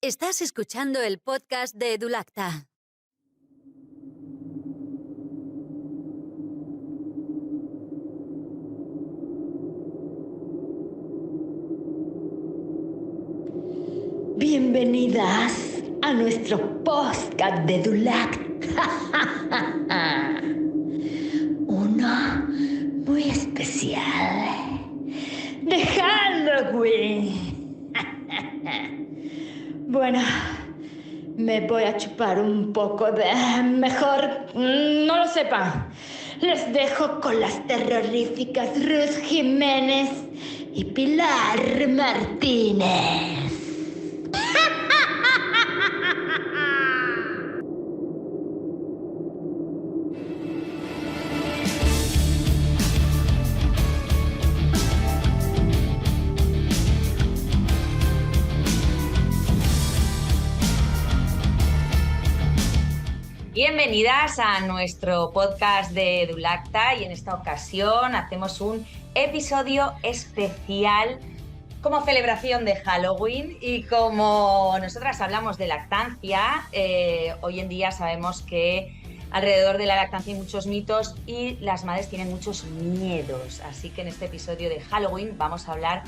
Estás escuchando el podcast de Edulacta. Bienvenidas a nuestro podcast de Edulacta. Uno muy especial de Halloween. Bueno, me voy a chupar un poco de... Mejor no lo sepa. Les dejo con las terroríficas Ruth Jiménez y Pilar Martínez. Bienvenidas a nuestro podcast de Edulacta y en esta ocasión hacemos un episodio especial como celebración de Halloween y como nosotras hablamos de lactancia, hoy en día sabemos que alrededor de la lactancia hay muchos mitos y las madres tienen muchos miedos, así que en este episodio de Halloween vamos a hablar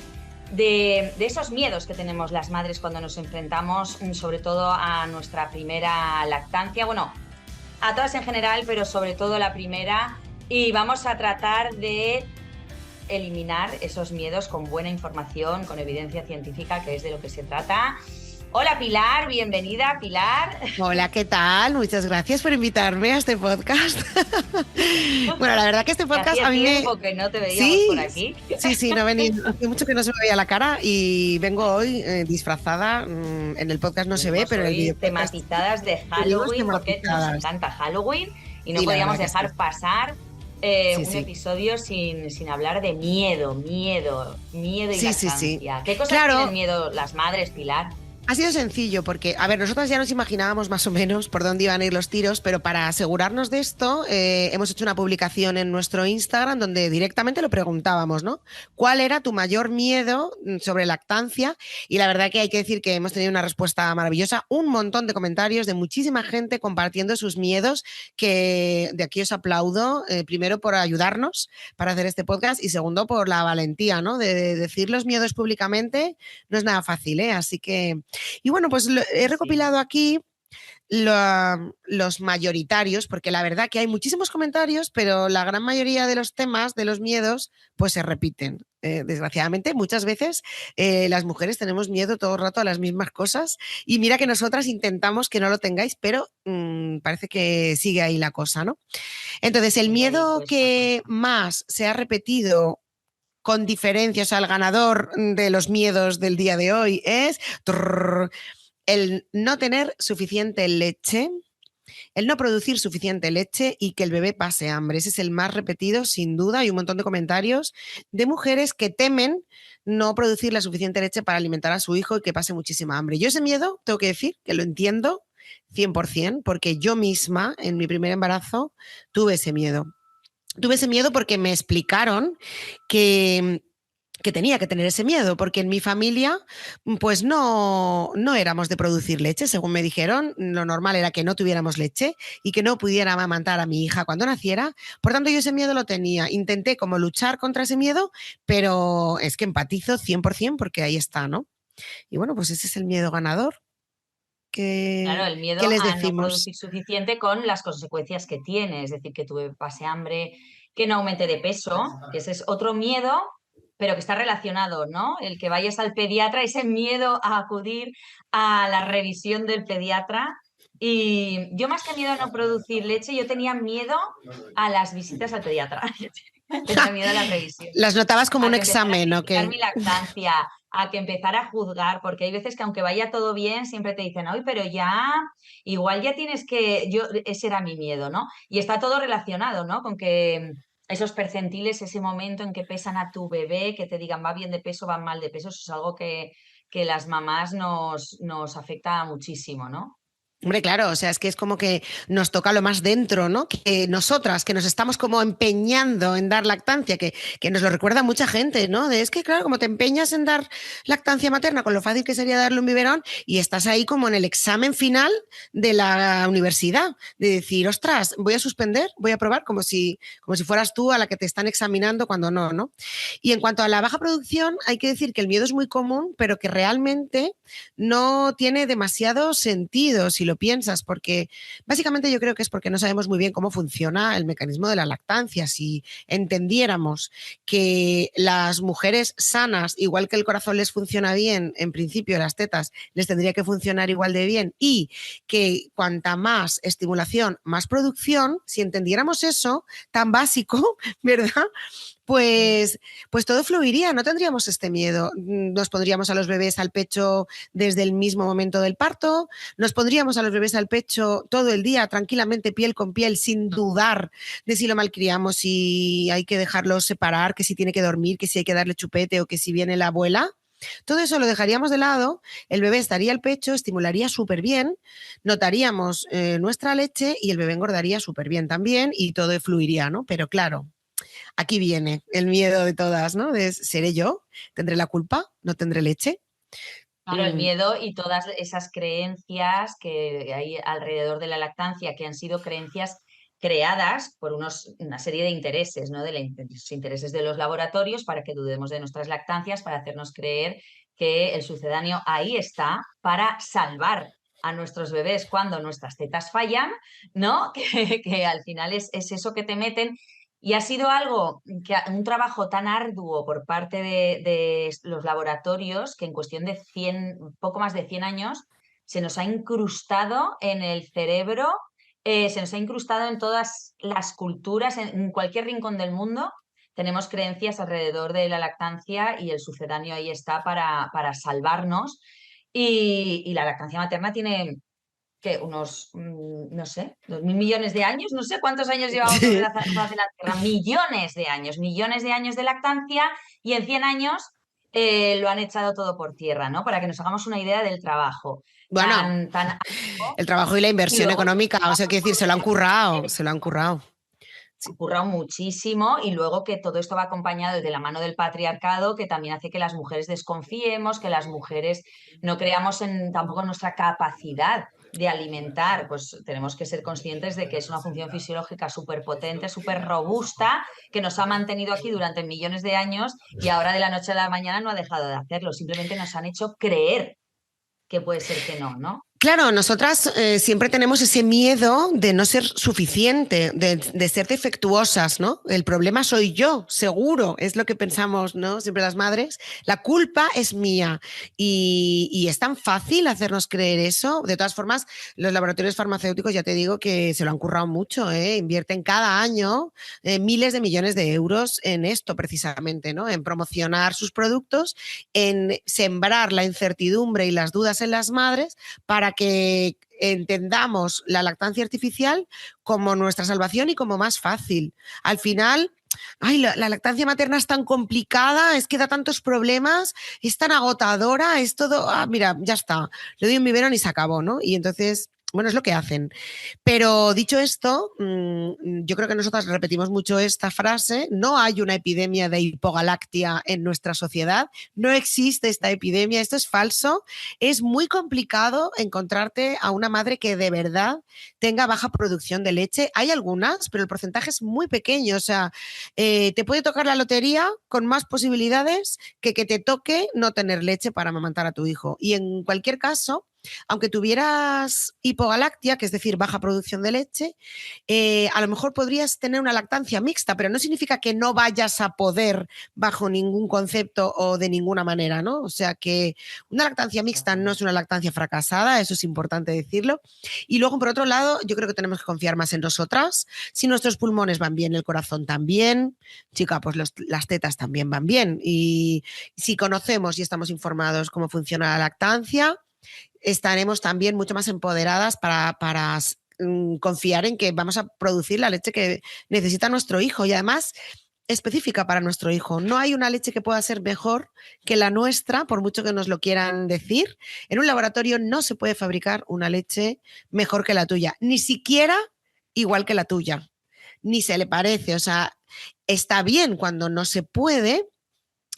de esos miedos que tenemos las madres cuando nos enfrentamos sobre todo a nuestra primera lactancia, bueno, a todas en general, pero sobre todo la primera, y vamos a tratar de eliminar esos miedos con buena información, con evidencia científica, que es de lo que se trata. Hola Pilar, bienvenida Pilar. Hola, ¿qué tal? Muchas gracias por invitarme a este podcast. Bueno, la verdad que este podcast a mí me... tiempo que no te veíamos por aquí. Sí, no vení, hace mucho que no se me veía la cara y vengo hoy disfrazada, en el podcast no se ve, pero en el video tematizadas de Halloween, porque nos encanta Halloween y no podíamos dejar pasar un episodio sin hablar de miedo y lactancia. ¿Qué cosas tienen miedo las madres, Pilar? Ha sido sencillo porque, a ver, nosotros ya nos imaginábamos más o menos por dónde iban a ir los tiros, pero para asegurarnos de esto hemos hecho una publicación en nuestro Instagram donde directamente lo preguntábamos, ¿no? ¿Cuál era tu mayor miedo sobre lactancia? Y la verdad que hay que decir que hemos tenido una respuesta maravillosa, un montón de comentarios de muchísima gente compartiendo sus miedos, que de aquí os aplaudo, primero por ayudarnos para hacer este podcast y segundo por la valentía, ¿no? De decir los miedos públicamente no es nada fácil, ¿eh? Así que... Y bueno, pues he recopilado aquí los mayoritarios, porque la verdad que hay muchísimos comentarios, pero la gran mayoría de los temas, de los miedos, pues se repiten. Desgraciadamente, muchas veces las mujeres tenemos miedo todo el rato a las mismas cosas y mira que nosotras intentamos que no lo tengáis, pero parece que sigue ahí la cosa, ¿no? Entonces, el miedo que más se ha repetido con diferencia, o sea, el ganador de los miedos del día de hoy es el no tener suficiente leche, el no producir suficiente leche y que el bebé pase hambre. Ese es el más repetido, sin duda. Hay un montón de comentarios de mujeres que temen no producir la suficiente leche para alimentar a su hijo y que pase muchísima hambre. Yo ese miedo, tengo que decir, que lo entiendo 100%, porque yo misma, en mi primer embarazo, tuve ese miedo. Tuve ese miedo porque me explicaron que tenía que tener ese miedo, porque en mi familia pues no éramos de producir leche, según me dijeron, lo normal era que no tuviéramos leche y que no pudiera amamantar a mi hija cuando naciera, por tanto yo ese miedo lo tenía, intenté como luchar contra ese miedo, pero es que empatizo 100% porque ahí está, ¿no? Y bueno, pues ese es el miedo ganador. Claro, el miedo ¿Qué les a no decimos? producir suficiente con las consecuencias que tiene, es decir, que tu bebé pase hambre, que no aumente de peso, que ese es otro miedo, pero que está relacionado, ¿no? El que vayas al pediatra, ese miedo a acudir a la revisión del pediatra. Y yo más que miedo a no producir leche, yo tenía miedo a las visitas al pediatra. Tenía miedo a la revisión. Las notabas como un examen, ¿no? ¿o qué? Mi lactancia, a que empezar a juzgar, porque hay veces que aunque vaya todo bien, siempre te dicen, ay, pero ya, igual ya tienes que, ese era mi miedo, ¿no? Y está todo relacionado, ¿no? Con que esos percentiles, ese momento en que pesan a tu bebé, que te digan va bien de peso, va mal de peso, eso es algo que las mamás nos afecta muchísimo, ¿no? Hombre, claro, o sea, es que es como que nos toca lo más dentro, ¿no? Que nosotras, que nos estamos como empeñando en dar lactancia, que nos lo recuerda mucha gente, ¿no? Es que, claro, como te empeñas en dar lactancia materna, con lo fácil que sería darle un biberón, y estás ahí como en el examen final de la universidad, de decir, ostras, voy a suspender, voy a probar, como si fueras tú a la que te están examinando cuando no, ¿no? Y en cuanto a la baja producción, hay que decir que el miedo es muy común, pero que realmente no tiene demasiado sentido si lo piensas, porque básicamente yo creo que es porque no sabemos muy bien cómo funciona el mecanismo de la lactancia. Si entendiéramos que las mujeres sanas, igual que el corazón les funciona bien, en principio las tetas les tendría que funcionar igual de bien, y que cuanta más estimulación, más producción, si entendiéramos eso tan básico, ¿verdad? Pues todo fluiría, no tendríamos este miedo. Nos pondríamos a los bebés al pecho desde el mismo momento del parto, nos pondríamos a los bebés al pecho todo el día, tranquilamente, piel con piel, sin dudar de si lo malcriamos, si hay que dejarlo separar, que si tiene que dormir, que si hay que darle chupete o que si viene la abuela. Todo eso lo dejaríamos de lado, el bebé estaría al pecho, estimularía súper bien, notaríamos nuestra leche y el bebé engordaría súper bien también y todo fluiría, ¿no? Pero claro, aquí viene el miedo de todas, ¿no? ¿Seré yo? ¿Tendré la culpa? ¿No tendré leche? Claro, el miedo y todas esas creencias que hay alrededor de la lactancia, que han sido creencias creadas por una serie de intereses, ¿no? Los intereses de los laboratorios para que dudemos de nuestras lactancias, para hacernos creer que el sucedáneo ahí está para salvar a nuestros bebés cuando nuestras tetas fallan, ¿no? Que al final es eso que te meten. Y ha sido un trabajo tan arduo por parte de los laboratorios que en cuestión de poco más de 100 años se nos ha incrustado en el cerebro, se nos ha incrustado en todas las culturas, en cualquier rincón del mundo. Tenemos creencias alrededor de la lactancia y el sucedáneo ahí está para salvarnos. Y la lactancia materna tiene que unos, no sé, 2.000 millones de años, no sé cuántos años llevamos sobre la faz de la Tierra, millones de años de lactancia, y en 100 años lo han echado todo por tierra, ¿no? Para que nos hagamos una idea del trabajo Bueno, tan el trabajo y la y inversión luego económica, o sea, hay que decir, se lo han currado, se lo han currado. han currado muchísimo, y luego que todo esto va acompañado de la mano del patriarcado, que también hace que las mujeres desconfiemos, que las mujeres no creamos tampoco en nuestra capacidad de alimentar. Pues tenemos que ser conscientes de que es una función fisiológica súper potente, súper robusta, que nos ha mantenido aquí durante millones de años, y ahora de la noche a la mañana no ha dejado de hacerlo. Simplemente nos han hecho creer que puede ser que no, ¿no? Claro, nosotras siempre tenemos ese miedo de no ser suficiente, de ser defectuosas, ¿no? El problema soy yo, seguro, es lo que pensamos, ¿no? Siempre las madres. La culpa es mía y es tan fácil hacernos creer eso. De todas formas, los laboratorios farmacéuticos, ya te digo que se lo han currado mucho, ¿eh? Invierten cada año miles de millones de euros en esto precisamente, ¿no? En promocionar sus productos, en sembrar la incertidumbre y las dudas en las madres para que entendamos la lactancia artificial como nuestra salvación y como más fácil. Al final, ay, la lactancia materna es tan complicada, es que da tantos problemas, es tan agotadora, es todo, mira, ya está, le doy un biberón y se acabó, ¿no? Y entonces, bueno, es lo que hacen. Pero dicho esto, yo creo que nosotras repetimos mucho esta frase: no hay una epidemia de hipogalactia en nuestra sociedad, no existe esta epidemia, esto es falso. Es muy complicado encontrarte a una madre que de verdad tenga baja producción de leche. Hay algunas, pero el porcentaje es muy pequeño, o sea, te puede tocar la lotería con más posibilidades que te toque no tener leche para amamantar a tu hijo. Y en cualquier caso, aunque tuvieras hipogalactia, que es decir, baja producción de leche, a lo mejor podrías tener una lactancia mixta, pero no significa que no vayas a poder bajo ningún concepto o de ninguna manera, ¿no? O sea que una lactancia mixta no es una lactancia fracasada, eso es importante decirlo. Y luego, por otro lado, yo creo que tenemos que confiar más en nosotras. Si nuestros pulmones van bien, el corazón también, chica, pues las tetas también van bien. Y si conocemos y estamos informados cómo funciona la lactancia, estaremos también mucho más empoderadas para confiar en que vamos a producir la leche que necesita nuestro hijo. Y además, específica para nuestro hijo. No hay una leche que pueda ser mejor que la nuestra, por mucho que nos lo quieran decir. En un laboratorio no se puede fabricar una leche mejor que la tuya, ni siquiera igual que la tuya, ni se le parece. O sea, está bien cuando no se puede.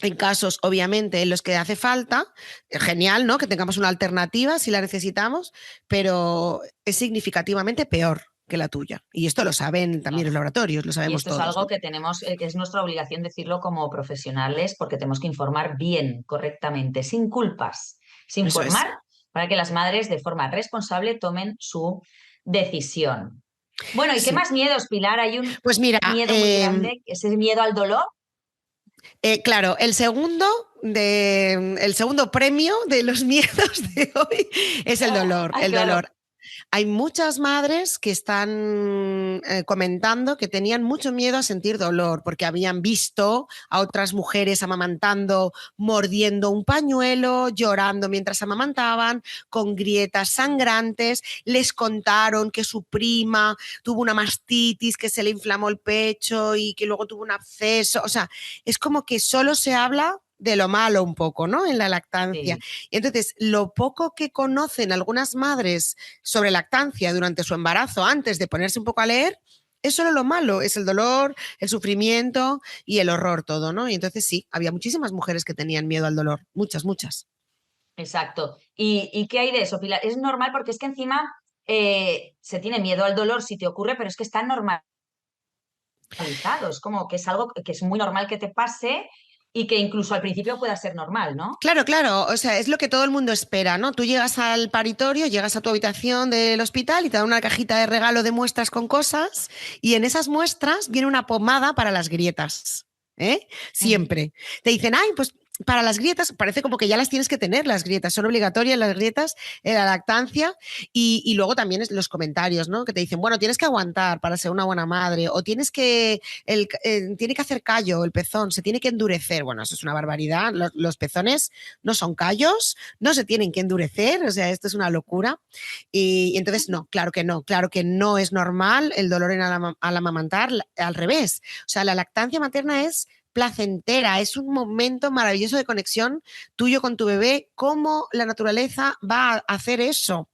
En casos, obviamente, en los que hace falta, genial, ¿no? Que tengamos una alternativa si la necesitamos, pero es significativamente peor que la tuya. Y esto lo saben también los laboratorios, lo Y sabemos esto es todos, algo ¿no? que tenemos, que es nuestra obligación decirlo como profesionales, porque tenemos que informar bien, correctamente, sin culpas, sin Eso es. informar para que las madres de forma responsable tomen su decisión. Bueno, ¿y qué Sí. más miedos, Pilar? Hay un Pues mira, miedo muy grande, que es el miedo al dolor. claro, el segundo premio de los miedos de hoy es el dolor, Ay, el claro. dolor. Hay muchas madres que están comentando que tenían mucho miedo a sentir dolor porque habían visto a otras mujeres amamantando, mordiendo un pañuelo, llorando mientras amamantaban, con grietas sangrantes. Les contaron que su prima tuvo una mastitis, que se le inflamó el pecho y que luego tuvo un absceso. O sea, es como que solo se habla de lo malo un poco, ¿no? En la lactancia. Sí. Entonces, lo poco que conocen algunas madres sobre lactancia durante su embarazo, antes de ponerse un poco a leer, es solo lo malo, es el dolor, el sufrimiento y el horror todo, ¿no? Y entonces sí, había muchísimas mujeres que tenían miedo al dolor, muchas, muchas. Exacto. ¿Y qué hay de eso, Pilar? Es normal porque es que encima se tiene miedo al dolor si te ocurre, pero es que está normalizado. Es como que es algo que es muy normal que te pase y que incluso al principio pueda ser normal, ¿no? Claro, claro, o sea, es lo que todo el mundo espera, ¿no? Tú llegas al paritorio, llegas a tu habitación del hospital y te dan una cajita de regalo de muestras con cosas y en esas muestras viene una pomada para las grietas, ¿eh? Ujú. Siempre. Te dicen, ay, pues para las grietas, parece como que ya las tienes que tener, las grietas, son obligatorias las grietas en la lactancia y luego también los comentarios, ¿no? Que te dicen, bueno, tienes que aguantar para ser una buena madre o tiene que hacer callo el pezón, se tiene que endurecer. Bueno, eso es una barbaridad. Los pezones no son callos, no se tienen que endurecer, o sea, esto es una locura. Y entonces, no, claro que no es normal el dolor al amamantar, al revés. O sea, la lactancia materna es placentera, es un momento maravilloso de conexión tuyo con tu bebé. ¿Cómo la naturaleza va a hacer eso?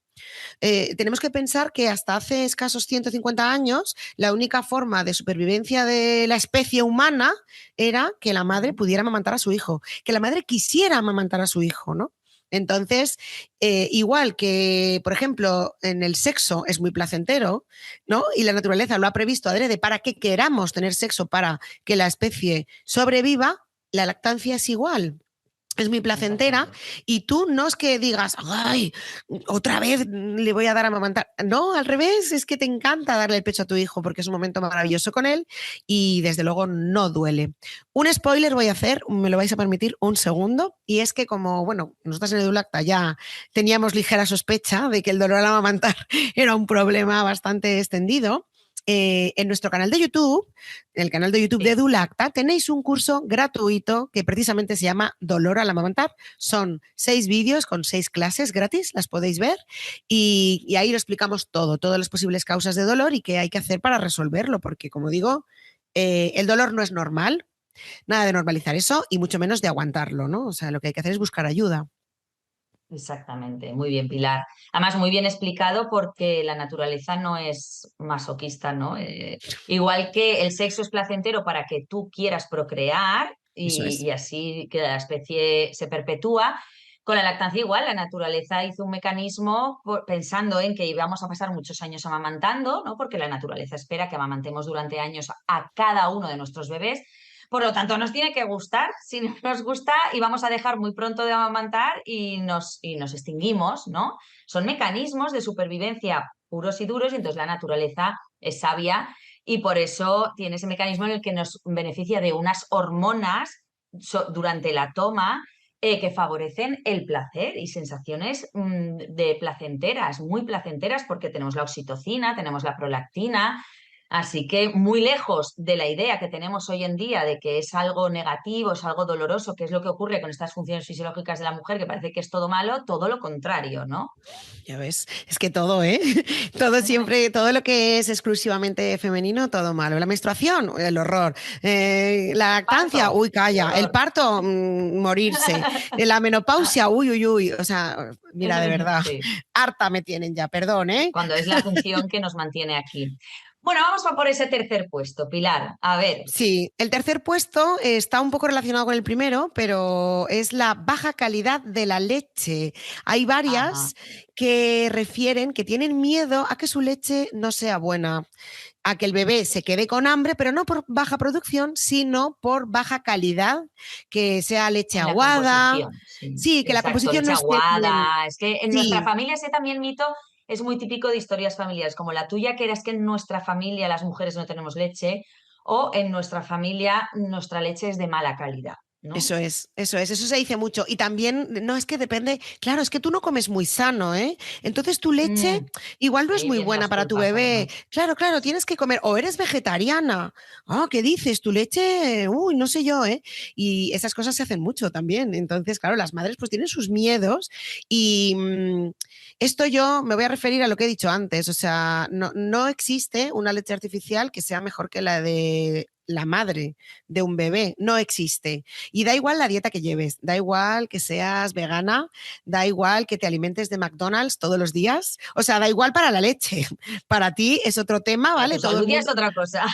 Tenemos que pensar que hasta hace escasos 150 años la única forma de supervivencia de la especie humana era que la madre pudiera amamantar a su hijo, que la madre quisiera amamantar a su hijo, ¿no? Entonces, igual que, por ejemplo, en el sexo es muy placentero, ¿no? Y la naturaleza lo ha previsto adrede para que queramos tener sexo para que la especie sobreviva, la lactancia es igual. Es muy placentera Exactamente. y tú no es que digas, ay, otra vez le voy a dar a amamantar. No, al revés, es que te encanta darle el pecho a tu hijo porque es un momento maravilloso con él y desde luego no duele. Un spoiler voy a hacer, me lo vais a permitir un segundo, y es que como, bueno, nosotros en Edulacta ya teníamos ligera sospecha de que el dolor al amamantar era un problema bastante extendido. En nuestro canal de YouTube, en el canal de YouTube de Sí. Edulacta, tenéis un curso gratuito que precisamente se llama Dolor al amamantar. Son 6 vídeos con 6 clases gratis, las podéis ver, y ahí lo explicamos todo, todas las posibles causas de dolor y qué hay que hacer para resolverlo, porque como digo, el dolor no es normal, nada de normalizar eso y mucho menos de aguantarlo, ¿no? O sea, lo que hay que hacer es buscar ayuda. Exactamente, muy bien, Pilar. Además, muy bien explicado porque la naturaleza no es masoquista, ¿no? Igual que el sexo es placentero para que tú quieras procrear Eso es. y así que la especie se perpetúa, con la lactancia igual, la naturaleza hizo un mecanismo pensando en que íbamos a pasar muchos años amamantando, ¿no? Porque la naturaleza espera que amamantemos durante años a cada uno de nuestros bebés. Por lo tanto, nos tiene que gustar. Si no nos gusta, y vamos a dejar muy pronto de amamantar y nos extinguimos, ¿no? Son mecanismos de supervivencia puros y duros, y entonces la naturaleza es sabia y por eso tiene ese mecanismo en el que nos beneficia de unas hormonas durante la toma que favorecen el placer y sensaciones de placenteras, muy placenteras, porque tenemos la oxitocina, tenemos la prolactina, Así que muy lejos de la idea que tenemos hoy en día de que es algo negativo, es algo doloroso, que es lo que ocurre con estas funciones fisiológicas de la mujer, que parece que es todo malo, todo lo contrario, ¿no? Ya ves, es que todo, ¿eh? Todo siempre, todo lo que es exclusivamente femenino, todo malo. La menstruación, el horror. La lactancia, Parto, uy, qué calla. El horror. parto, morirse. La menopausia, uy, uy, uy. O sea, mira, de verdad, Sí, harta me tienen ya, perdón, ¿eh? cuando es la función que nos mantiene aquí. Bueno, vamos a por ese tercer puesto, Pilar. A ver. Sí, el tercer puesto está un poco relacionado con el primero, pero es la baja calidad de la leche. Hay Ajá. varias que refieren que tienen miedo a que su leche no sea buena, a que el bebé se quede con hambre, pero no por baja producción, sino por baja calidad, que sea leche En la aguada. composición, sí. Sí, que la Exacto, composición no leche esté bien. aguada. Es que en nuestra Sí, familia ese también mito es muy típico de historias familiares, como la tuya, que era es que en nuestra familia las mujeres no tenemos leche, o en nuestra familia nuestra leche es de mala calidad, ¿no? eso se dice mucho. Y también, no, es que depende, claro, es que tú no comes muy sano, ¿eh? Entonces tu leche igual no es Ahí muy vienen buena las para tu culpas, bebé. además. Claro, claro, tienes que comer, o eres vegetariana. Ah, ¿qué dices? Tu leche, uy, no sé yo, ¿eh? Y esas cosas se hacen mucho también. Entonces, claro, las madres pues tienen sus miedos y esto yo me voy a referir a lo que he dicho antes, o sea, no existe una leche artificial que sea mejor que la de la madre de un bebé, no existe. Y da igual la dieta que lleves, da igual que seas vegana, da igual que te alimentes de McDonald's todos los días, o sea, da igual para la leche. Para ti es otro tema, Para ¿vale? tu Todo el salud ya es mundo, otra cosa.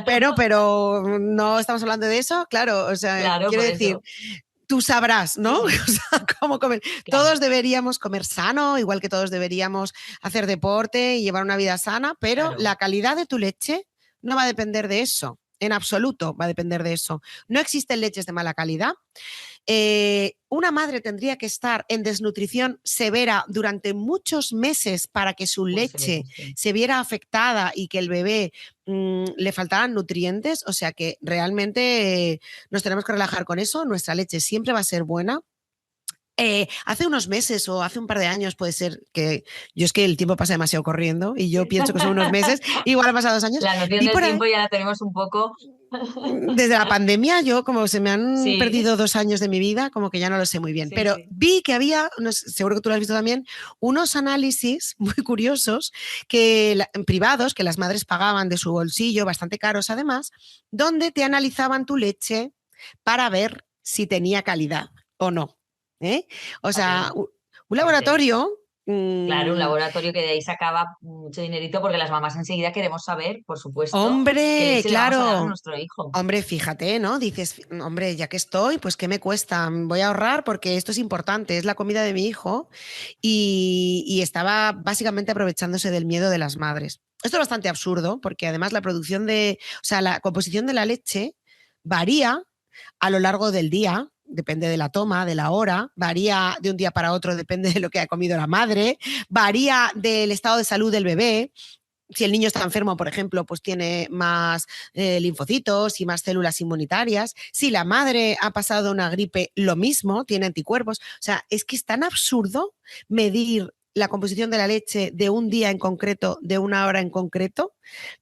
Claro, pero no estamos hablando de eso, claro, o sea, claro, quiero por decir, eso. tú sabrás, ¿no? Sí, O sí, sea, cómo comer. claro. Todos deberíamos comer sano, igual que todos deberíamos hacer deporte y llevar una vida sana, pero Claro. la calidad de tu leche no va a depender de eso. En absoluto va a depender de eso. No existen leches de mala calidad. Una madre tendría que estar en desnutrición severa durante muchos meses para que su Muy severo, leche sí. se viera afectada y que el bebé le faltaran nutrientes. O sea que realmente nos tenemos que relajar con eso. Nuestra leche siempre va a ser buena. Hace unos meses o hace un par de años puede ser que yo es que el tiempo pasa demasiado corriendo y yo pienso que son unos meses, igual han pasado 2 años. La noción Vi del por ahí, tiempo ya la tenemos un poco. desde la pandemia, yo como se me han Sí, perdido 2 años de mi vida, como que ya no lo sé muy bien, sí, pero sí. vi que había, no sé, seguro que tú lo has visto también, unos análisis muy curiosos que privados, que las madres pagaban de su bolsillo, bastante caros además, donde te analizaban tu leche para ver si tenía calidad o no. ¿Eh? O sea, Vale, un fuerte. laboratorio. Claro, un laboratorio que de ahí sacaba mucho dinerito porque las mamás enseguida queremos saber, por supuesto, qué Hombre, leche le vamos a dar a claro. nuestro hijo. Hombre, fíjate, ¿no? Dices, hombre, ya que estoy, pues ¿qué me cuesta? Voy a ahorrar porque esto es importante, es la comida de mi hijo y estaba básicamente aprovechándose del miedo de las madres. Esto es bastante absurdo porque además la producción o sea, la composición de la leche varía a lo largo del día, depende de la toma, de la hora, varía de un día para otro, depende de lo que ha comido la madre, varía del estado de salud del bebé. Si el niño está enfermo, por ejemplo, pues tiene más linfocitos y más células inmunitarias. Si la madre ha pasado una gripe, lo mismo, tiene anticuerpos. O sea, es que es tan absurdo medir la composición de la leche de un día en concreto, de una hora en concreto,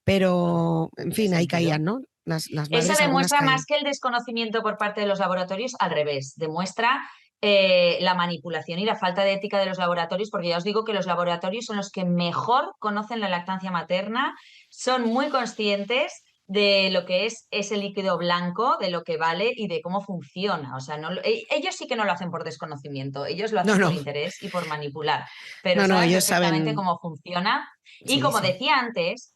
pero en ¿Tiene fin, ahí sentido? caían, ¿no? Las Eso madres, algunas demuestra caían. más que el desconocimiento por parte de los laboratorios, al revés, demuestra la manipulación y la falta de ética de los laboratorios, porque ya os digo que los laboratorios son los que mejor conocen la lactancia materna, son muy conscientes de lo que es ese líquido blanco, de lo que vale y de cómo funciona. O sea, ellos sí que no lo hacen por desconocimiento, ellos lo No, hacen por no, interés y por manipular, pero no, saben ellos perfectamente saben, cómo funciona. Y sí, como sí. decía antes,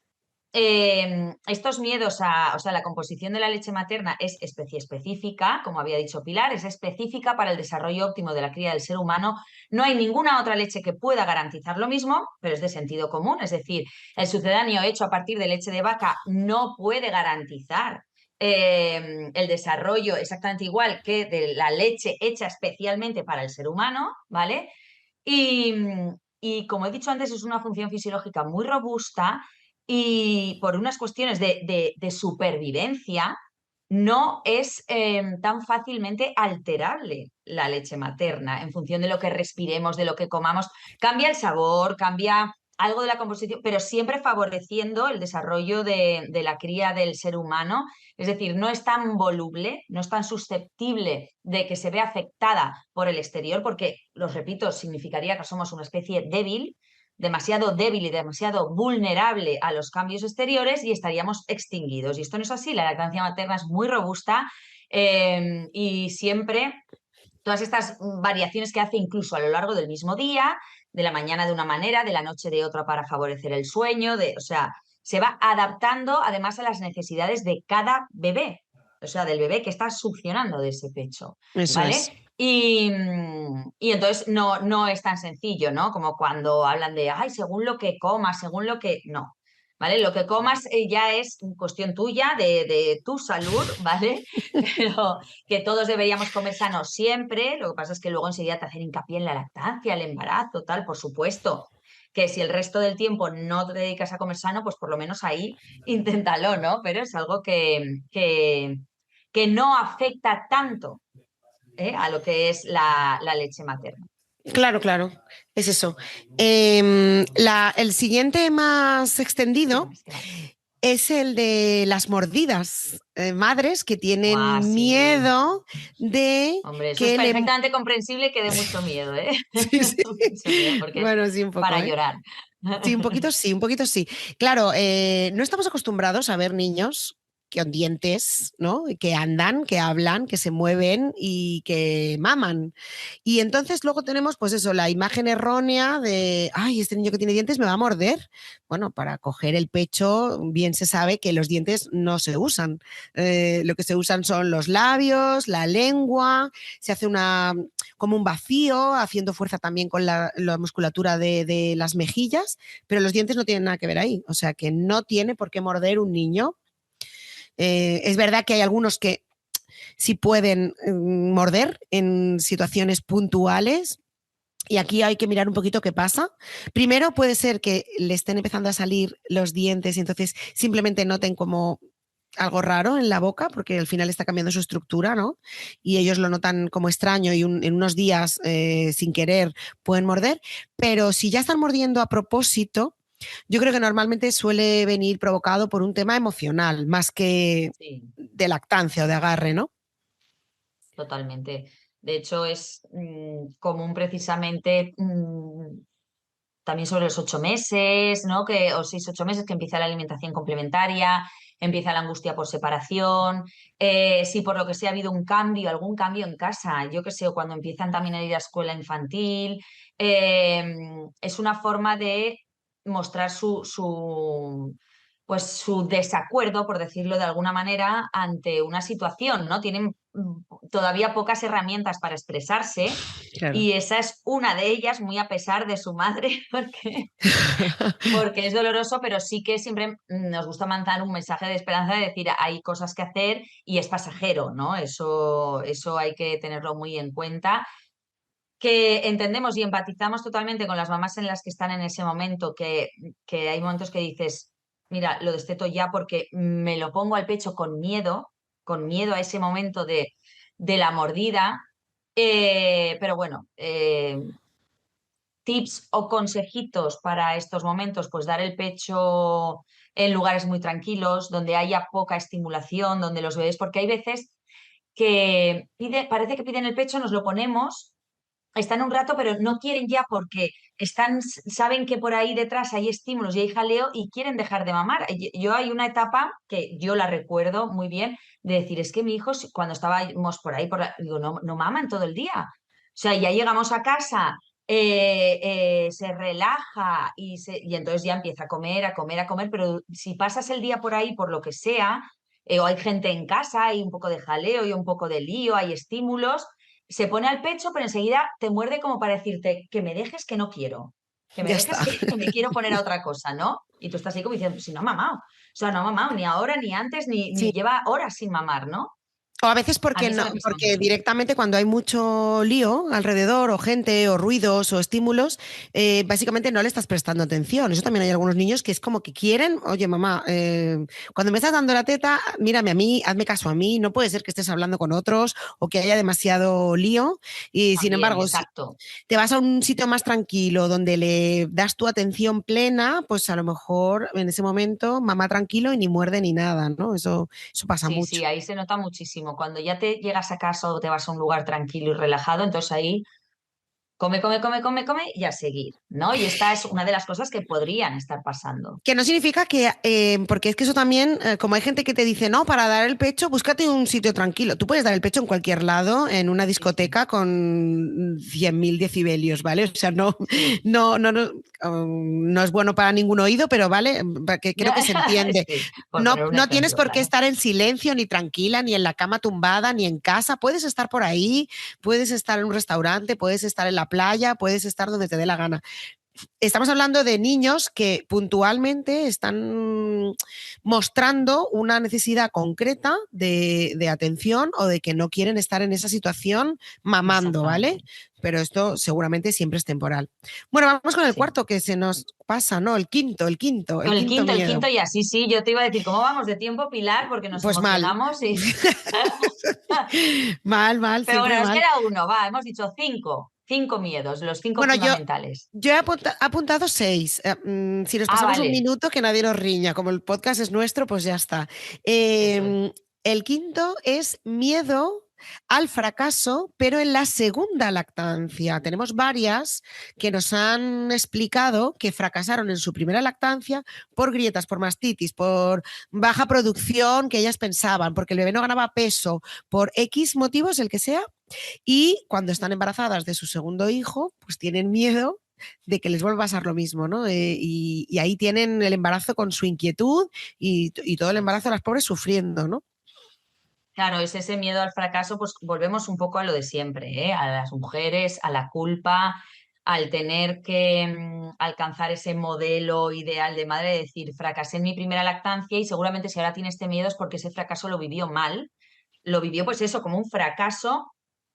estos miedos o sea, la composición de la leche materna es especie específica, como había dicho Pilar, es específica para el desarrollo óptimo de la cría del ser humano. No hay ninguna otra leche que pueda garantizar lo mismo, pero es de sentido común. Es decir, el sucedáneo hecho a partir de leche de vaca no puede garantizar el desarrollo exactamente igual que de la leche hecha especialmente para el ser humano, ¿vale? Y, y como he dicho antes, es una función fisiológica muy robusta y por unas cuestiones de supervivencia no es tan fácilmente alterable la leche materna en función de lo que respiremos, de lo que comamos. Cambia el sabor, cambia algo de la composición, pero siempre favoreciendo el desarrollo de la cría del ser humano. Es decir, no es tan voluble, no es tan susceptible de que se vea afectada por el exterior, porque, los repito, significaría que somos una especie débil y demasiado vulnerable a los cambios exteriores y estaríamos extinguidos. Y esto no es así, la lactancia materna es muy robusta y siempre todas estas variaciones que hace incluso a lo largo del mismo día, de la mañana de una manera, de la noche de otra para favorecer el sueño, o sea, se va adaptando además a las necesidades de cada bebé, o sea, del bebé que está succionando de ese pecho, Eso es. ¿vale? Y entonces no es tan sencillo, ¿no? Como cuando hablan de, ay, según lo que comas, según lo que... No, ¿vale? Lo que comas ya es cuestión tuya, de tu salud, ¿vale? Pero que todos deberíamos comer sano siempre, lo que pasa es que luego enseguida te hacen hincapié en la lactancia, el embarazo, tal, por supuesto. Que si el resto del tiempo no te dedicas a comer sano, pues por lo menos ahí inténtalo, ¿no? Pero es algo que no afecta tanto a lo que es la leche materna. Claro, claro, es eso. El siguiente más extendido es el de las mordidas. Madres que Guau, tienen sí. miedo de Hombre, eso es que le... perfectamente comprensible que dé mucho miedo, ¿eh? Sí, sí. Mucho miedo, porque es Bueno, sí, un poco, para ¿eh? llorar. Sí, un poquito sí, un poquito sí. Claro, no estamos acostumbrados a ver niños con dientes, ¿no? Que andan, que hablan, que se mueven y que maman. Y entonces luego tenemos, pues eso, la imagen errónea de, ay, este niño que tiene dientes me va a morder. Bueno, para coger el pecho, bien se sabe que los dientes no se usan. Lo que se usan son los labios, la lengua, se hace como un vacío, haciendo fuerza también con la musculatura de las mejillas, pero los dientes no tienen nada que ver ahí. O sea que no tiene por qué morder un niño. Es verdad que hay algunos que sí pueden morder en situaciones puntuales. Y aquí hay que mirar un poquito qué pasa. Primero puede ser que le estén empezando a salir los dientes y entonces simplemente noten como algo raro en la boca, porque al final está cambiando su estructura, ¿no? Y ellos lo notan como extraño y en unos días, sin querer, pueden morder. Pero si ya están mordiendo a propósito, yo creo que normalmente suele venir provocado por un tema emocional, más que Sí. de lactancia o de agarre, ¿no? Totalmente. De hecho, es común precisamente también sobre los 8 meses, ¿no? O 6, 8 meses que empieza la alimentación complementaria, empieza la angustia por separación. Si por lo que sea ha habido un cambio, algún cambio en casa, yo qué sé, o cuando empiezan también a ir a escuela infantil, es una forma de mostrar pues su desacuerdo, por decirlo de alguna manera, ante una situación, ¿no? Tienen todavía pocas herramientas para expresarse Claro. y esa es una de ellas, muy a pesar de su madre, porque es doloroso, pero sí que siempre nos gusta mandar un mensaje de esperanza de decir hay cosas que hacer y es pasajero, ¿no? Eso hay que tenerlo muy en cuenta. Que entendemos y empatizamos totalmente con las mamás en las que están en ese momento, que hay momentos que dices, mira, lo desteto ya porque me lo pongo al pecho con miedo a ese momento de la mordida. Pero bueno, tips o consejitos para estos momentos, pues dar el pecho en lugares muy tranquilos, donde haya poca estimulación, donde los bebés, porque hay veces que parece que piden el pecho, nos lo ponemos, están un rato, pero no quieren ya porque saben que por ahí detrás hay estímulos y hay jaleo y quieren dejar de mamar. Yo hay una etapa que yo la recuerdo muy bien de decir, es que mi hijo, cuando estábamos por ahí, digo, no maman todo el día. O sea, ya llegamos a casa, se relaja y entonces ya empieza a comer, a comer, a comer, pero si pasas el día por ahí por lo que sea, o hay gente en casa, hay un poco de jaleo y un poco de lío, hay estímulos, se pone al pecho, pero enseguida te muerde como para decirte que me dejes que no quiero, que me Ya dejes está. que me quiero poner a otra cosa, ¿no? Y tú estás así como diciendo, si no ha mamado, o sea, no ha mamado ni ahora, ni antes, ni Sí, lleva horas sin mamar, ¿no? O a veces A mí porque eso no, me pasa porque mucho. directamente cuando hay mucho lío alrededor, o gente, o ruidos, o estímulos, básicamente no le estás prestando atención. Eso también hay algunos niños que es como que quieren, oye mamá, cuando me estás dando la teta, mírame a mí, hazme caso a mí, no puede ser que estés hablando con otros o que haya demasiado lío. Y sin También, embargo, si exacto. te vas a un sitio más tranquilo donde le das tu atención plena, pues a lo mejor en ese momento mamá tranquilo y ni muerde ni nada, ¿no? Eso pasa Sí, mucho. sí, ahí se nota muchísimo. Cuando ya te llegas a casa o te vas a un lugar tranquilo y relajado, entonces ahí come, come, come, come, come y a seguir, ¿no? Y esta es una de las cosas que podrían estar pasando. Que no significa que, porque es que eso también, como hay gente que te dice, no, para dar el pecho, búscate un sitio tranquilo. Tú puedes dar el pecho en cualquier lado, en una Sí, sí, discoteca con 100.000 decibelios, ¿vale? O sea, no, sí. no es bueno para ningún oído, pero vale, que creo que se entiende. Sí, por No, poner un no tienes ejemplo, por qué claro. estar en silencio, ni tranquila, ni en la cama tumbada, ni en casa. Puedes estar por ahí, puedes estar en un restaurante, puedes estar en la playa, puedes estar donde te dé la gana. Estamos hablando de niños que puntualmente están mostrando una necesidad concreta de atención, o de que no quieren estar en esa situación mamando, ¿vale? Exactamente. Pero esto seguramente siempre es temporal. Bueno, vamos con el Sí. cuarto que se nos pasa, ¿no? El Con quinto el miedo. quinto ya, sí, sí, yo te iba a decir, ¿cómo vamos de tiempo, Pilar? Porque nos Pues mal. emocionamos y... Mal, mal, Pero siempre bueno, nos mal. queda uno, va, hemos dicho cinco miedos, los cinco Bueno, fundamentales. yo he apuntado 6. Si nos Ah, pasamos un vale, minuto, que nadie nos riña. Como el podcast es nuestro, pues ya está. eso es. El quinto es miedo al fracaso, pero en la segunda lactancia. Tenemos varias que nos han explicado que fracasaron en su primera lactancia por grietas, por mastitis, por baja producción que ellas pensaban, porque el bebé no ganaba peso, por X motivos, el que sea, y cuando están embarazadas de su segundo hijo, pues tienen miedo de que les vuelva a pasar lo mismo, ¿no? Y ahí tienen el embarazo con su inquietud, y todo el Eso es. embarazo las pobres sufriendo, ¿no? Claro, es ese miedo al fracaso, pues volvemos un poco a lo de siempre, ¿eh? A las mujeres, a la culpa, al tener que alcanzar ese modelo ideal de madre, de decir, fracasé en mi primera lactancia y seguramente si ahora tiene este miedo es porque ese fracaso lo vivió mal, lo vivió pues eso, como un fracaso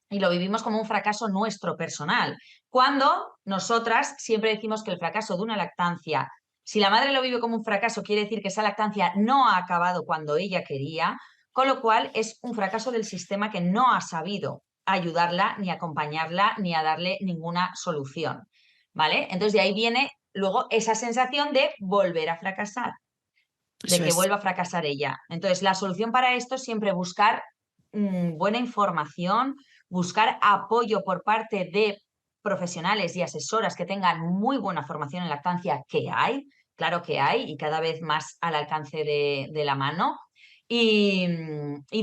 y lo vivimos como un fracaso nuestro personal. Cuando nosotras siempre decimos que el fracaso de una lactancia, si la madre lo vive como un fracaso, quiere decir que esa lactancia no ha acabado cuando ella quería, con lo cual es un fracaso del sistema que no ha sabido ayudarla, ni acompañarla, ni a darle ninguna solución. ¿Vale? Entonces de ahí viene luego esa sensación de volver a fracasar, de Eso que es. vuelva a fracasar ella. Entonces la solución para esto es siempre buscar buena información, buscar apoyo por parte de profesionales y asesoras que tengan muy buena formación en lactancia, que hay, claro que hay, y cada vez más al alcance de la mano. Y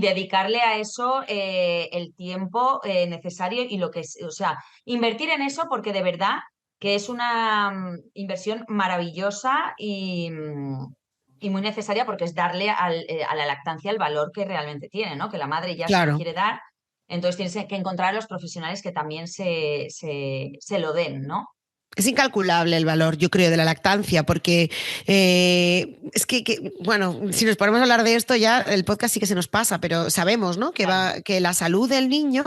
dedicarle a eso el tiempo necesario y lo que es, o sea, invertir en eso porque de verdad que es una inversión maravillosa y muy necesaria porque es darle a la lactancia el valor que realmente tiene, ¿no? Que la madre ya se lo Claro. quiere dar, entonces tienes que encontrar a los profesionales que también se lo den, ¿no? Es incalculable el valor, yo creo, de la lactancia, porque es bueno, si nos ponemos a hablar de esto ya el podcast sí que se nos pasa, pero sabemos, ¿no? Claro. Que la salud del niño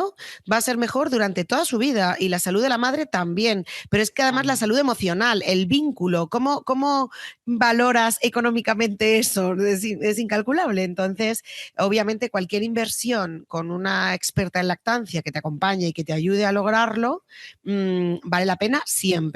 va a ser mejor durante toda su vida, y la salud de la madre también. Pero es que además la También. salud emocional, el vínculo, ¿cómo valoras económicamente eso? Es incalculable. Entonces, obviamente, cualquier inversión con una experta en lactancia que te acompañe y que te ayude a lograrlo, vale la pena siempre.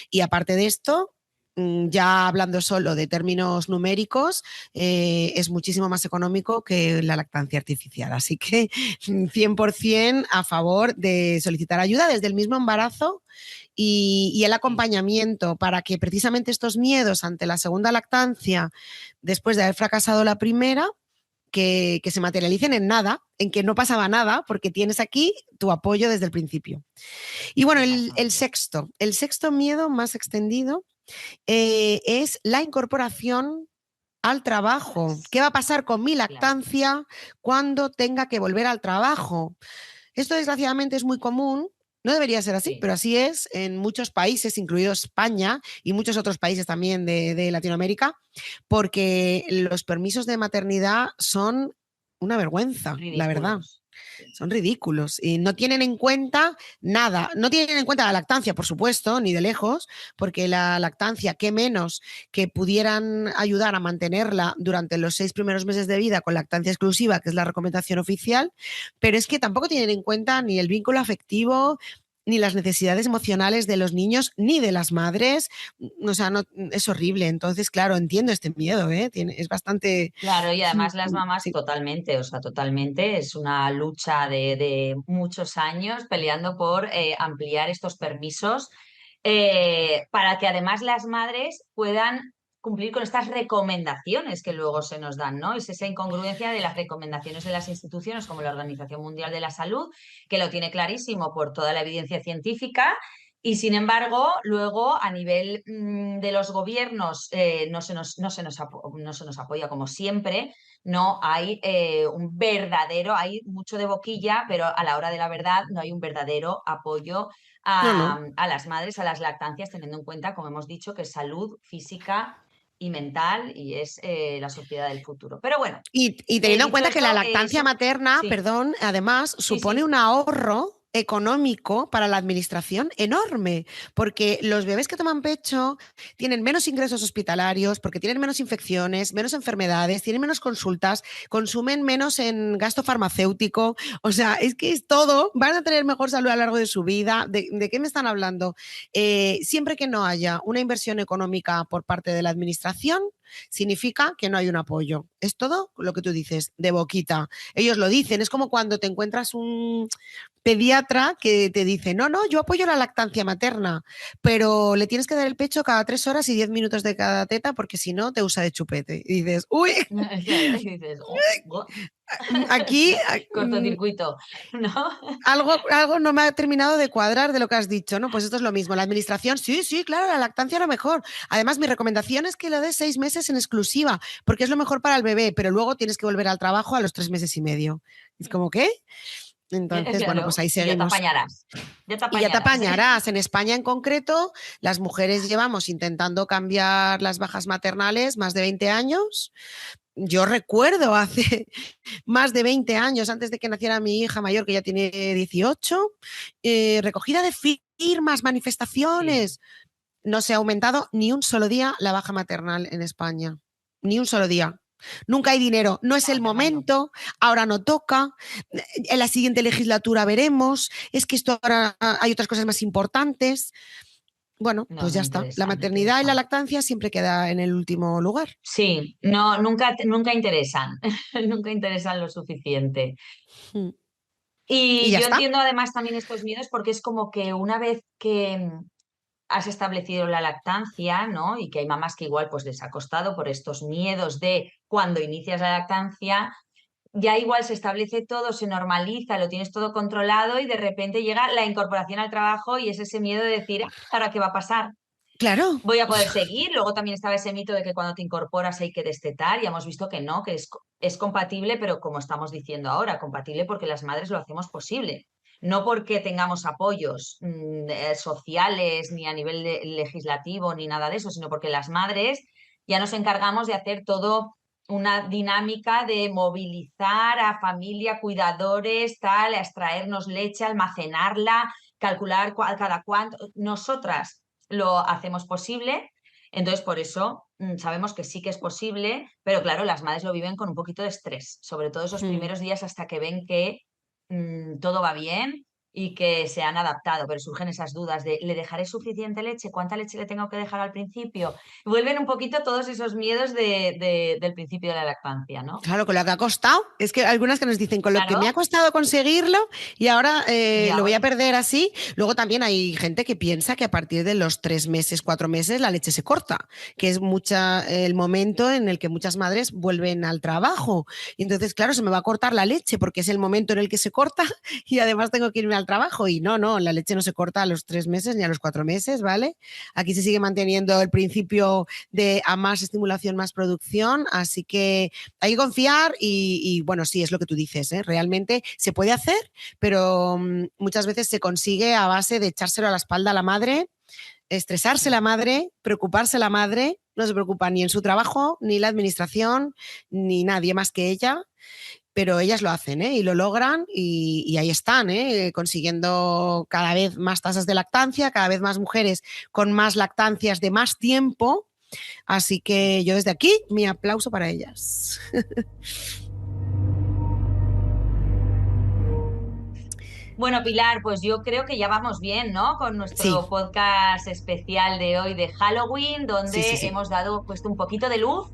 Y aparte de esto, ya hablando solo de términos numéricos, es muchísimo más económico que la lactancia artificial. Así que 100% a favor de solicitar ayuda desde el mismo embarazo, y el Sí. acompañamiento para que precisamente estos miedos ante la segunda lactancia, después de haber fracasado la primera, que se materialicen en nada, en que no pasaba nada, porque tienes aquí tu apoyo desde el principio. Y bueno, Exactamente. el sexto miedo más extendido, es la incorporación al trabajo. ¿Qué va a pasar con mi Claro. lactancia cuando tenga que volver al trabajo? Esto desgraciadamente es muy común. No debería ser así, Sí. pero así es en muchos países, incluido España y muchos otros países también de Latinoamérica, porque los permisos de maternidad son una vergüenza, la verdad. Ridículos. Son ridículos y no tienen en cuenta nada. No tienen en cuenta la lactancia, por supuesto, ni de lejos, porque la lactancia, qué menos que pudieran ayudar a mantenerla durante los 6 primeros meses de vida con lactancia exclusiva, que es la recomendación oficial, pero es que tampoco tienen en cuenta ni el vínculo afectivo, ni las necesidades emocionales de los niños, ni de las madres. O sea, no, es horrible. Entonces, claro, entiendo este miedo, ¿eh? Es bastante... Claro, y además las mamás Sí. totalmente, o sea, totalmente, es una lucha de muchos años peleando por ampliar estos permisos para que además las madres puedan cumplir con estas recomendaciones que luego se nos dan, ¿no? Es esa incongruencia de las recomendaciones de las instituciones como la Organización Mundial de la Salud, que lo tiene clarísimo por toda la evidencia científica. Y sin embargo, luego a nivel de los gobiernos no se nos apoya como siempre, no hay hay mucho de boquilla, pero a la hora de la verdad no hay un verdadero apoyo No, no. a las madres, a las lactancias, teniendo en cuenta, como hemos dicho, que es salud física y mental y es la sociedad del futuro. Pero bueno, Y teniendo en dicho cuenta que la esto, lactancia materna, sí, perdón, además sí, supone sí. un ahorro económico para la administración enorme, porque los bebés que toman pecho tienen menos ingresos hospitalarios, porque tienen menos infecciones, menos enfermedades, tienen menos consultas, consumen menos en gasto farmacéutico, o sea, es que es todo, van a tener mejor salud a lo largo de su vida. ¿De qué me están hablando? Siempre que no haya una inversión económica por parte de la administración, significa que no hay un apoyo. Es todo lo que tú dices, de boquita. Ellos lo dicen, es como cuando te encuentras un pediatra que te dice, no, no, yo apoyo la lactancia materna, pero le tienes que dar el pecho cada 3 horas y 10 minutos de cada teta porque si no te usa de chupete. Y dices, uy, Claro, y dices, "Oh, oh". aquí Cortocircuito, ¿no? algo no me ha terminado de cuadrar de lo que has dicho, ¿no? Pues esto es lo mismo. La administración, sí, sí, claro, la lactancia es lo mejor. Además, mi recomendación es que lo des 6 meses en exclusiva, porque es lo mejor para el bebé, pero luego tienes que volver al trabajo a los 3 meses y medio. Es como, ¿qué? Entonces, bueno, pues Claro, ahí y ya te seguimos. apañarás. Ya te Y ya te apañarás. apañarás. En España en concreto, las mujeres llevamos intentando cambiar las bajas maternales más de 20 años. Yo recuerdo hace más de 20 años, antes de que naciera mi hija mayor, que ya tiene 18, recogida de firmas, Sí. manifestaciones. No se ha aumentado ni un solo día la baja maternal en España. Ni un solo día. Nunca hay dinero, no es el No, no. momento, ahora no toca, en la siguiente legislatura veremos, es que esto ahora hay otras cosas más importantes. Bueno, No, pues no ya está. La interesa, no maternidad y la interesa. lactancia siempre queda en el último lugar. Sí, no, nunca interesan, nunca interesan lo suficiente. Mm. Y Y ya yo está. entiendo además también estos miedos porque es como que una vez que has establecido la lactancia, ¿no? Y que hay mamás que igual pues les ha costado por estos miedos de cuando inicias la lactancia, ya igual se establece todo, se normaliza, lo tienes todo controlado y de repente llega la incorporación al trabajo y es ese miedo de decir, ¿ahora qué va a pasar? Claro. Voy a poder seguir. Luego también estaba ese mito de que cuando te incorporas hay que destetar. Ya hemos visto que no, que es compatible, pero como estamos diciendo ahora, compatible porque las madres lo hacemos posible. No porque tengamos apoyos sociales, ni a nivel legislativo, ni nada de eso, sino porque las madres ya nos encargamos de hacer todo una dinámica de movilizar a familia, cuidadores, tal, a extraernos leche, almacenarla, calcular cada cuánto. Nosotras lo hacemos posible. Entonces, por eso sabemos que sí que es posible, pero claro, las madres lo viven con un poquito de estrés, sobre todo esos Mm. primeros días hasta que ven que todo va bien y que se han adaptado, pero surgen esas dudas de ¿le dejaré suficiente leche? ¿Cuánta leche le tengo que dejar al principio? Vuelven un poquito todos esos miedos del principio de la lactancia, ¿no? Claro, con lo que ha costado. Es que algunas que nos dicen, con lo que Claro, me ha costado conseguirlo y ahora y lo voy a ahora. perder así. Luego también hay gente que piensa que a partir de los 3 meses, 4 meses, la leche se corta, que es el momento en el que muchas madres vuelven al trabajo. Y entonces, claro, se me va a cortar la leche porque es el momento en el que se corta y además tengo que irme al trabajo. Y no, no, la leche no se corta a los 3 meses ni a los 4 meses, ¿vale? Aquí se sigue manteniendo el principio de a más estimulación, más producción. Así que hay que confiar bueno, sí, es lo que tú dices, ¿eh? Realmente se puede hacer, pero muchas veces se consigue a base de echárselo a la espalda a la madre, estresarse la madre, preocuparse la madre, no se preocupa ni en su trabajo, ni la administración, ni nadie más que ella. pero ellas lo hacen, ¿eh? Y lo logran y ahí están, ¿eh? Consiguiendo cada vez más tasas de lactancia, cada vez más mujeres con más lactancias de más tiempo. Así que yo desde aquí, mi aplauso para ellas. Bueno, Pilar, pues yo creo que ya vamos bien, ¿no? Con nuestro Sí. podcast especial de hoy de Halloween, donde Sí. hemos puesto un poquito de luz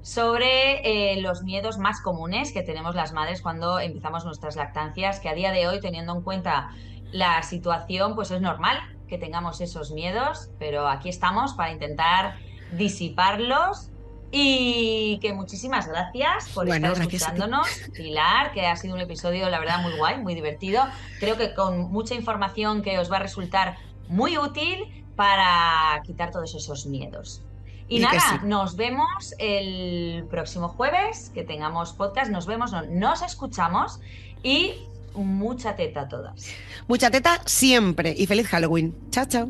sobre los miedos más comunes que tenemos las madres cuando empezamos nuestras lactancias, que a día de hoy, teniendo en cuenta la situación, pues es normal que tengamos esos miedos, pero aquí estamos para intentar disiparlos. Y que muchísimas gracias por estar Bueno, gracias a ti. escuchándonos, Pilar, que ha sido un episodio, la verdad, muy guay, muy divertido. Creo que con mucha información que os va a resultar muy útil para quitar todos esos miedos. Y Y que sí. nada, nos vemos el próximo jueves, que tengamos podcast, nos vemos, no, nos escuchamos y mucha teta a todas. Mucha teta siempre y feliz Halloween. Chao, chao.